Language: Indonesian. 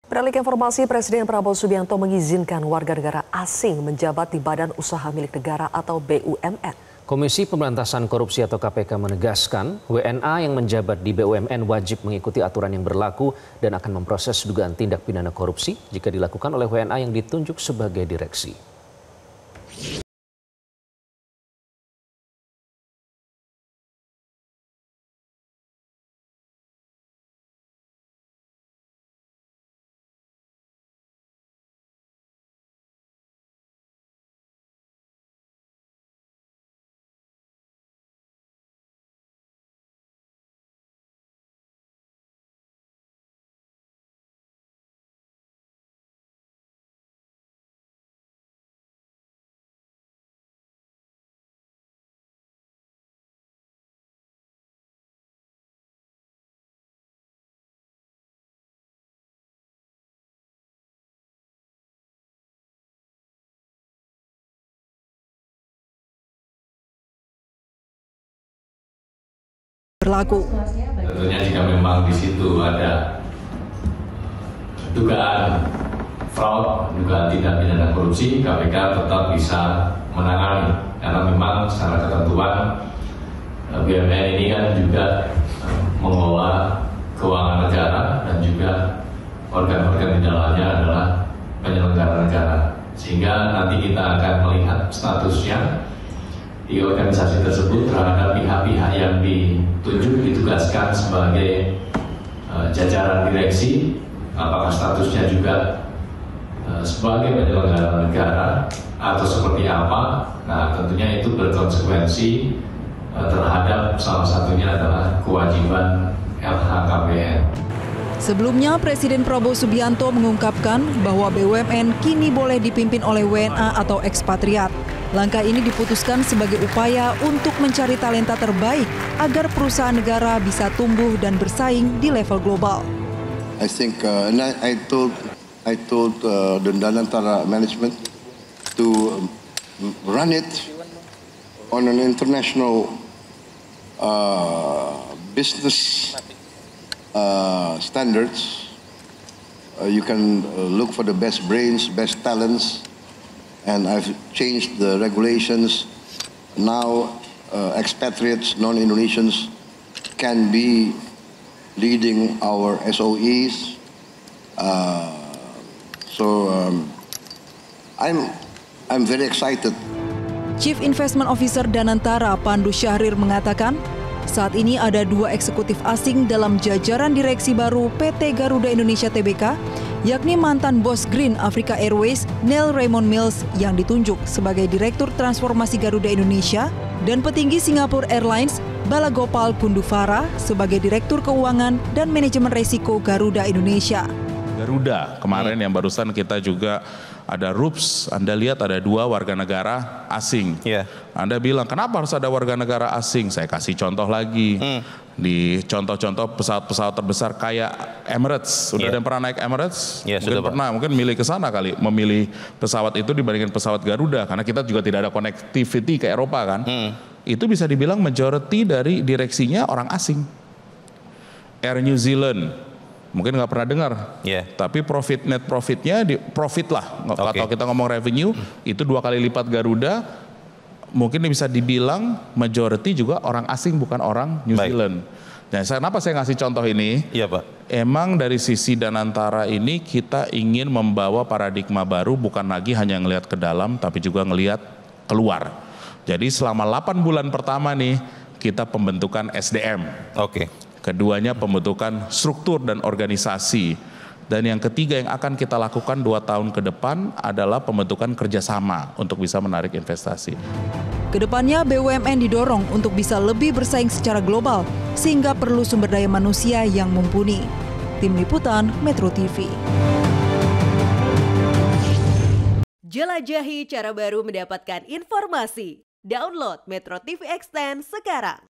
Beralih ke informasi, Presiden Prabowo Subianto mengizinkan warga negara asing menjabat di Badan Usaha Milik Negara atau BUMN. Komisi Pemberantasan Korupsi atau KPK menegaskan WNA yang menjabat di BUMN wajib mengikuti aturan yang berlaku dan akan memproses dugaan tindak pidana korupsi jika dilakukan oleh WNA yang ditunjuk sebagai direksi. Berlaku. Tentunya jika memang di situ ada dugaan fraud, dugaan tindak pidana korupsi, KPK tetap bisa menangani karena memang secara ketentuan BUMN ini kan juga mengelola keuangan negara dan juga organ-organ di dalamnya adalah penyelenggara negara, sehingga nanti kita akan melihat statusnya di organisasi tersebut terhadap pihak-pihak yang ditunjuk ditugaskan sebagai jajaran direksi, apakah statusnya juga sebagai penyelenggara negara atau seperti apa. Nah, tentunya itu berkonsekuensi terhadap salah satunya adalah kewajiban LHKPN. Sebelumnya, Presiden Prabowo Subianto mengungkapkan bahwa BUMN kini boleh dipimpin oleh WNA atau ekspatriat. Langkah ini diputuskan sebagai upaya untuk mencari talenta terbaik agar perusahaan negara bisa tumbuh dan bersaing di level global. I think I told the Danantara management to run it on an international business standards. You can look for the best brains, best talents. And I've changed the regulations. Now, expatriates, non-Indonesians can be leading our SOEs. I'm very excited. Chief Investment Officer Danantara Pandu Syahrir mengatakan, saat ini ada 2 eksekutif asing dalam jajaran direksi baru PT Garuda Indonesia Tbk, yakni mantan bos Green Africa Airways, Neil Raymond Mills yang ditunjuk sebagai Direktur Transformasi Garuda Indonesia, dan petinggi Singapore Airlines, Balagopal Pundufara sebagai Direktur Keuangan dan Manajemen Resiko Garuda Indonesia. Garuda, kemarin yang barusan kita juga ada RUPS, Anda lihat ada 2 warga negara asing. Anda bilang, kenapa harus ada warga negara asing? Saya kasih contoh lagi. Di contoh-contoh pesawat-pesawat terbesar kayak Emirates. Sudah ada yang pernah naik Emirates? Mungkin pernah, mungkin milih ke sana kali. Memilih pesawat itu dibandingkan pesawat Garuda. Karena kita juga tidak ada connectivity ke Eropa kan. Itu bisa dibilang majority dari direksinya orang asing. Air New Zealand. Mungkin nggak pernah dengar, tapi net profitnya profit lah. Kalau kita ngomong revenue itu 2 kali lipat Garuda. Mungkin bisa dibilang majority juga orang asing, bukan orang New Zealand. Nah, kenapa saya ngasih contoh ini? Iya, Pak. Emang dari sisi Danantara ini kita ingin membawa paradigma baru, bukan lagi hanya ngelihat ke dalam, tapi juga ngelihat keluar. Jadi selama 8 bulan pertama nih kita pembentukan SDM. Keduanya pembentukan struktur dan organisasi. Dan yang ketiga yang akan kita lakukan 2 tahun ke depan adalah pembentukan kerjasama untuk bisa menarik investasi. Kedepannya BUMN didorong untuk bisa lebih bersaing secara global, sehingga perlu sumber daya manusia yang mumpuni. Tim Liputan Metro TV. Jelajahi cara baru mendapatkan informasi. Download Metro TV Extend sekarang.